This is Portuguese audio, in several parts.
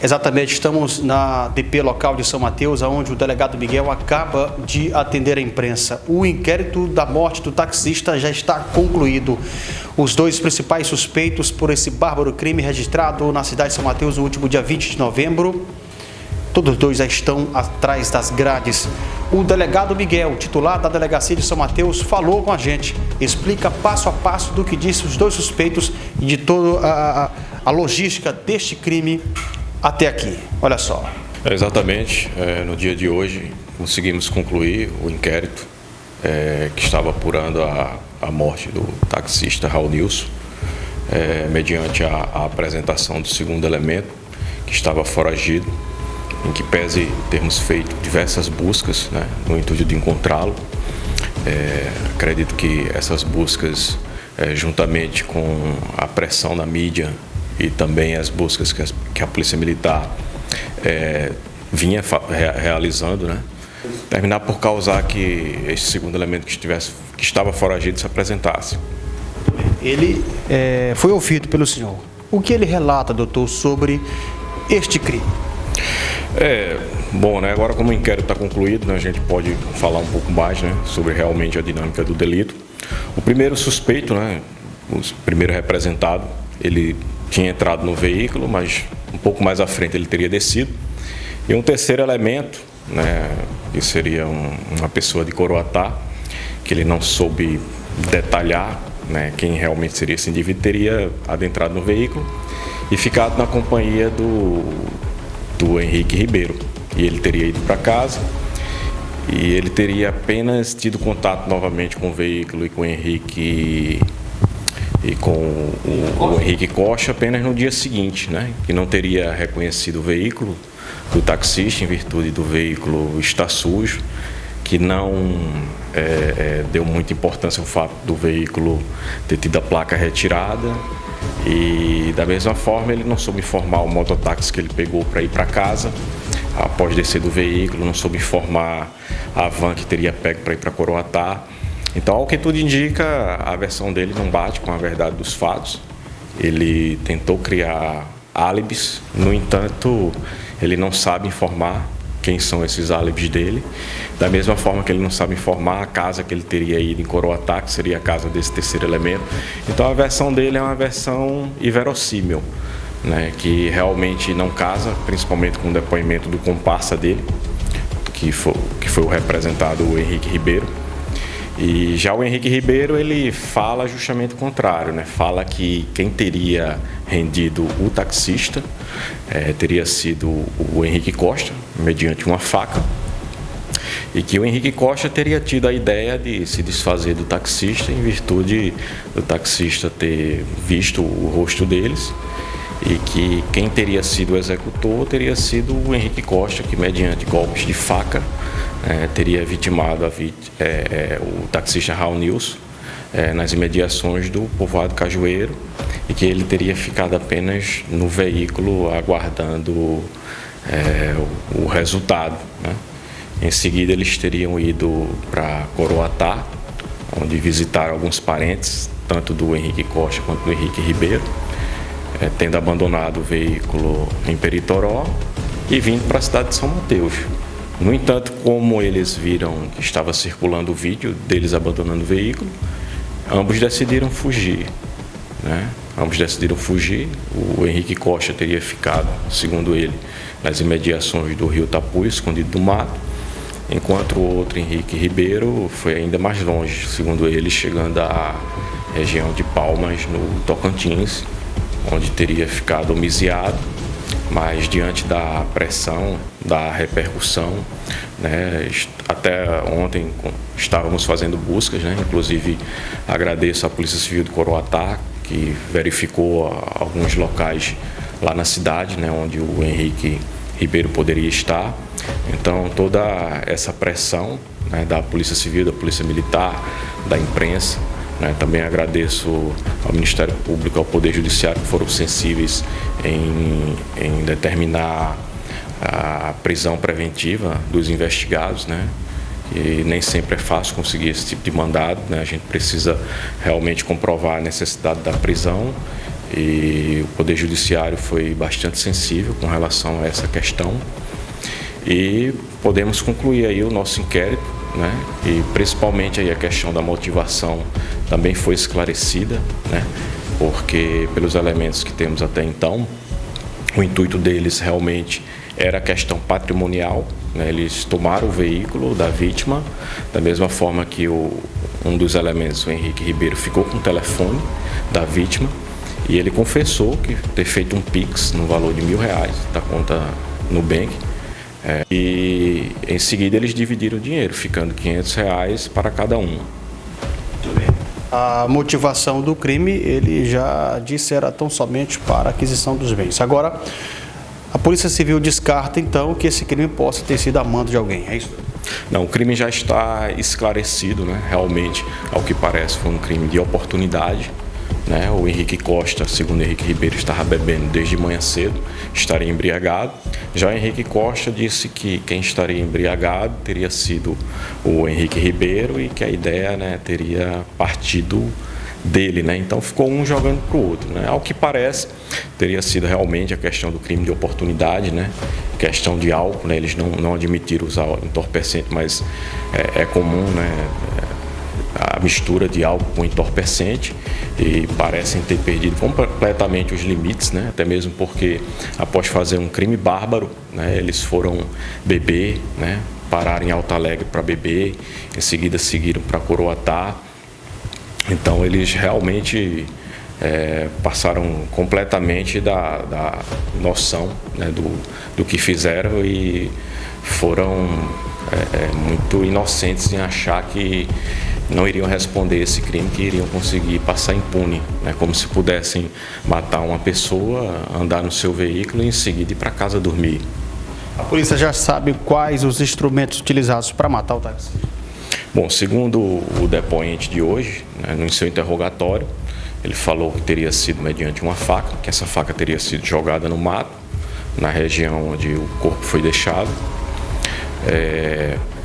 Exatamente, estamos na DP local de São Mateus, onde o delegado Miguel acaba de atender a imprensa. O inquérito da morte do taxista já está concluído. Os dois principais suspeitos por esse bárbaro crime registrado na cidade de São Mateus no último dia 20 de novembro, todos dois já estão atrás das grades. O delegado Miguel, titular da Delegacia de São Mateus, falou com a gente, explica passo a passo do que disse os dois suspeitos e de toda a logística deste crime até aqui. Olha só. Exatamente, no dia de hoje conseguimos concluir o inquérito que estava apurando a morte do taxista Raul Nilson, mediante a apresentação do segundo elemento, que estava foragido, em que pese termos feito diversas buscas, no intuito de encontrá-lo. Acredito que essas buscas, juntamente com a pressão da mídia e também as buscas que a Polícia Militar vinha realizando, terminar por causar que esse segundo elemento que estava foragido se apresentasse. Ele foi ouvido pelo senhor. O que ele relata, doutor, sobre este crime? Bom, agora como o inquérito está concluído, a gente pode falar um pouco mais sobre realmente a dinâmica do delito. O primeiro suspeito, o primeiro representado, ele tinha entrado no veículo, mas um pouco mais à frente ele teria descido. E um terceiro elemento, que seria uma pessoa de Coroatá, que ele não soube detalhar quem realmente seria esse indivíduo, teria adentrado no veículo e ficado na companhia do Henrique Ribeiro. E ele teria ido para casa e ele teria apenas tido contato novamente com o veículo e com o Henrique e com o Henrique Costa apenas no dia seguinte, que não teria reconhecido o veículo do taxista em virtude do veículo estar sujo, que não deu muita importância ao fato do veículo ter tido a placa retirada. E da mesma forma ele não soube informar o mototáxi que ele pegou para ir para casa após descer do veículo, não soube informar a van que teria pego para ir para Coroatá. Então, ao que tudo indica, a versão dele não bate com a verdade dos fatos. Ele tentou criar álibis, no entanto, ele não sabe informar quem são esses álibis dele, da mesma forma que ele não sabe informar a casa que ele teria ido em Coroatá, que seria a casa desse terceiro elemento. Então a versão dele é uma versão inverossímil, que realmente não casa, principalmente com o depoimento do comparsa dele, que foi o representado, o Henrique Ribeiro. E já o Henrique Ribeiro, ele fala justamente o contrário, fala que quem teria rendido o taxista teria sido o Henrique Costa, mediante uma faca, e que o Henrique Costa teria tido a ideia de se desfazer do taxista em virtude do taxista ter visto o rosto deles, e que quem teria sido o executor teria sido o Henrique Costa, que mediante golpes de faca teria vitimado o taxista Raul Nilson nas imediações do povoado Cajueiro, e que ele teria ficado apenas no veículo aguardando o resultado. Em seguida eles teriam ido para Coroatá, onde visitaram alguns parentes, tanto do Henrique Costa quanto do Henrique Ribeiro, tendo abandonado o veículo em Peritoró e vindo para a cidade de São Mateus. No entanto, como eles viram que estava circulando o vídeo deles abandonando o veículo, ambos decidiram fugir. Ambos decidiram fugir. O Henrique Costa teria ficado, segundo ele, nas imediações do rio Tapuia, escondido do mato, enquanto o outro, Henrique Ribeiro, foi ainda mais longe, segundo ele, chegando à região de Palmas, no Tocantins, onde teria ficado homiziado. Mas diante da pressão, da repercussão, até ontem estávamos fazendo buscas, inclusive agradeço à Polícia Civil de Coroatá, que verificou alguns locais lá na cidade, onde o Henrique Ribeiro poderia estar. Então toda essa pressão da Polícia Civil, da Polícia Militar, da imprensa, também agradeço ao Ministério Público, ao Poder Judiciário, que foram sensíveis em determinar a prisão preventiva dos investigados, E nem sempre é fácil conseguir esse tipo de mandado, A gente precisa realmente comprovar a necessidade da prisão E o Poder Judiciário foi bastante sensível com relação a essa questão e podemos concluir aí o nosso inquérito, né? E principalmente aí a questão da motivação também foi esclarecida, né? Porque pelos elementos que temos até então, o intuito deles realmente era a questão patrimonial, né? Eles tomaram o veículo da vítima, da mesma forma que um dos elementos, o Henrique Ribeiro, ficou com o telefone da vítima e ele confessou que ter feito um Pix no valor de R$1.000 da conta Nubank. E em seguida eles dividiram o dinheiro, ficando R$500 para cada um. Muito bem. A motivação do crime, ele já disse, era tão somente para a aquisição dos bens. Agora, a Polícia Civil descarta, então, que esse crime possa ter sido a mando de alguém, é isso? Não, o crime já está esclarecido, né? Realmente, ao que parece, foi um crime de oportunidade, né? O Henrique Costa, segundo Henrique Ribeiro, estava bebendo desde manhã cedo, estaria embriagado. Já o Henrique Costa disse que quem estaria embriagado teria sido o Henrique Ribeiro e que a ideia, né, teria partido dele, né? Então ficou um jogando para o outro, né? Ao que parece, teria sido realmente a questão do crime de oportunidade, né? Questão de álcool, né? Eles não admitiram usar entorpecente, mas é comum, né? A mistura de álcool com entorpecente e parecem ter perdido completamente os limites, né? Até mesmo porque após fazer um crime bárbaro, né, eles foram beber, né, pararam em Alto Alegre para beber, em seguida seguiram para Coroatá. Então eles realmente passaram completamente da noção, né, do que fizeram e foram muito inocentes em achar que não iriam responder esse crime, que iriam conseguir passar impune, né? Como se pudessem matar uma pessoa, andar no seu veículo e em seguida ir para casa dormir. A polícia já sabe quais os instrumentos utilizados para matar o taxista? Bom, segundo o depoente de hoje, né, no seu interrogatório, ele falou que teria sido mediante uma faca, que essa faca teria sido jogada no mato, na região onde o corpo foi deixado.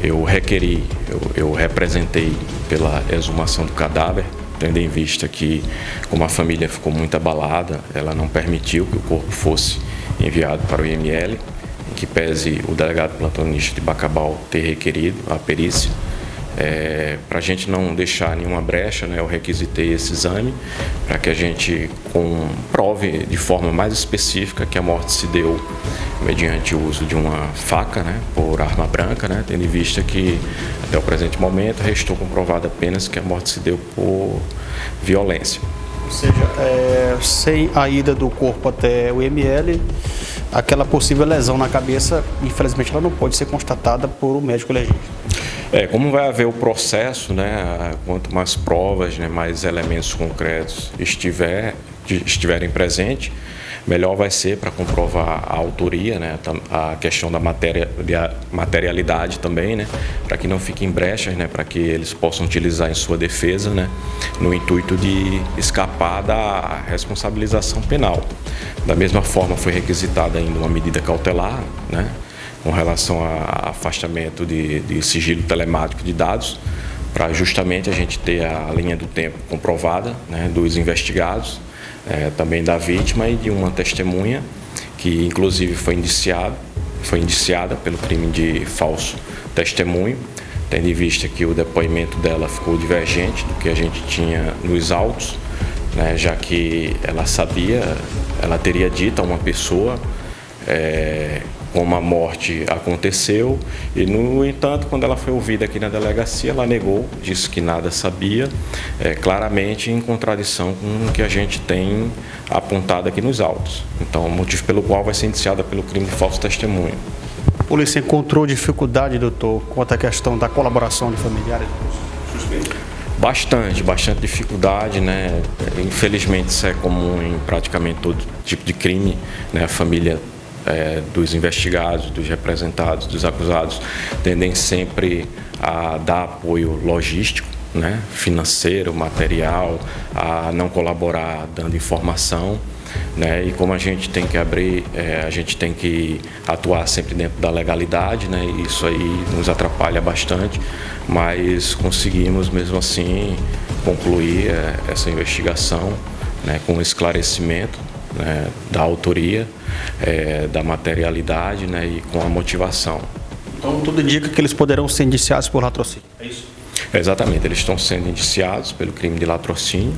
Eu representei pela exumação do cadáver, tendo em vista que, como a família ficou muito abalada, ela não permitiu que o corpo fosse enviado para o IML, em que pese o delegado plantonista de Bacabal ter requerido a perícia. Para a gente não deixar nenhuma brecha, né, eu requisitei esse exame para que a gente comprove de forma mais específica que a morte se deu mediante o uso de uma faca, né, por arma branca, né, tendo em vista que até o presente momento restou comprovado apenas que a morte se deu por violência. Ou seja, sem a ida do corpo até o IML, aquela possível lesão na cabeça, infelizmente, ela não pode ser constatada por um médico legítimo. Como vai haver o processo, né, quanto mais provas, né, mais elementos concretos estiverem presentes, melhor vai ser para comprovar a autoria, né, a questão da materialidade também, né, para que não fiquem brechas, né, para que eles possam utilizar em sua defesa, né, no intuito de escapar da responsabilização penal. Da mesma forma, foi requisitada ainda uma medida cautelar, né, com relação a afastamento de sigilo telemático de dados, para justamente a gente ter a linha do tempo comprovada, né, dos investigados, também da vítima e de uma testemunha, que inclusive foi indiciada pelo crime de falso testemunho, tendo em vista que o depoimento dela ficou divergente do que a gente tinha nos autos, né, já que ela teria dito a uma pessoa como a morte aconteceu e, no entanto, quando ela foi ouvida aqui na delegacia, ela negou, disse que nada sabia, claramente em contradição com o que a gente tem apontado aqui nos autos. Então, o motivo pelo qual vai ser indiciada pelo crime de falso testemunho. A polícia encontrou dificuldade, doutor, quanto à questão da colaboração de familiares dos suspeitos? Bastante dificuldade, né? Infelizmente, isso é comum em praticamente todo tipo de crime, né? A família dos investigados, dos representados, dos acusados, tendem sempre a dar apoio logístico, né, financeiro, material, a não colaborar dando informação, né, e como a gente tem que a gente tem que atuar sempre dentro da legalidade, né, e isso aí nos atrapalha bastante, mas conseguimos mesmo assim concluir essa investigação, né, com esclarecimento, né, da autoria, da materialidade, né, e com a motivação. Então tudo indica que eles poderão ser indiciados por latrocínio, é isso? Exatamente, eles estão sendo indiciados pelo crime de latrocínio,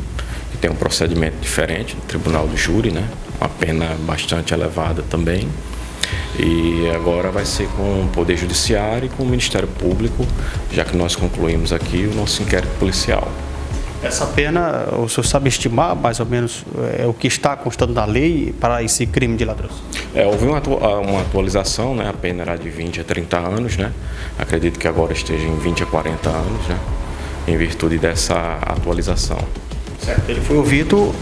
que tem um procedimento diferente no tribunal do júri, né, uma pena bastante elevada também. E agora vai ser com o Poder Judiciário e com o Ministério Público, já que nós concluímos aqui o nosso inquérito policial. Essa pena, o senhor sabe estimar mais ou menos o que está constando na lei para esse crime de latrocínio? Houve uma atualização, né? A pena era de 20 a 30 anos, né? Acredito que agora esteja em 20 a 40 anos, né? Em virtude dessa atualização. Certo. Ele foi ouvido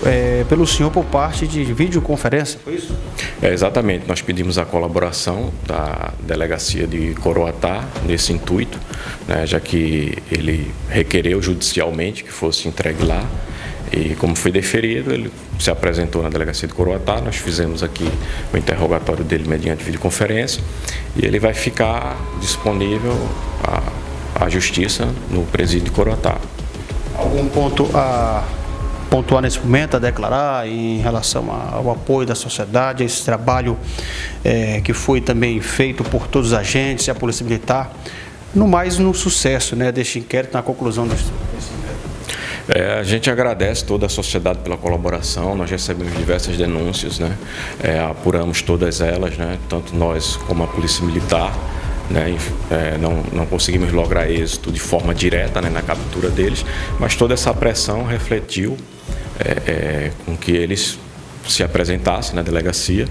pelo senhor por parte de videoconferência, foi isso? Exatamente. Nós pedimos a colaboração da Delegacia de Coroatá nesse intuito, né, já que ele requereu judicialmente que fosse entregue lá. E como foi deferido, ele se apresentou na Delegacia de Coroatá, nós fizemos aqui o interrogatório dele mediante videoconferência e ele vai ficar disponível à Justiça no presídio de Coroatá. Algum ponto a pontuar nesse momento, a declarar em relação ao apoio da sociedade, a esse trabalho que foi também feito por todos os agentes e a Polícia Militar, no mais no sucesso, né, deste inquérito, na conclusão desse inquérito? A gente agradece toda a sociedade pela colaboração, nós recebemos diversas denúncias, né, apuramos todas elas, né, tanto nós como a Polícia Militar. Né, não conseguimos lograr êxito de forma direta, né, na captura deles, mas toda essa pressão refletiu com que eles se apresentassem na delegacia,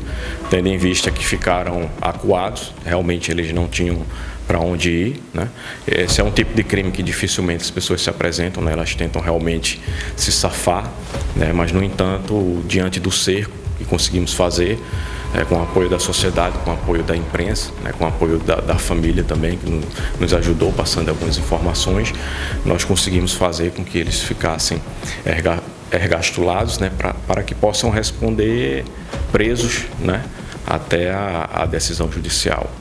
tendo em vista que ficaram acuados, realmente eles não tinham para onde ir, né? Esse é um tipo de crime que dificilmente as pessoas se apresentam, né? Elas tentam realmente se safar, né? Mas, no entanto, diante do cerco que conseguimos fazer, com o apoio da sociedade, com o apoio da imprensa, né, com o apoio da família também, que nos ajudou passando algumas informações, nós conseguimos fazer com que eles ficassem ergastulados, né, para que possam responder presos, né, até a decisão judicial.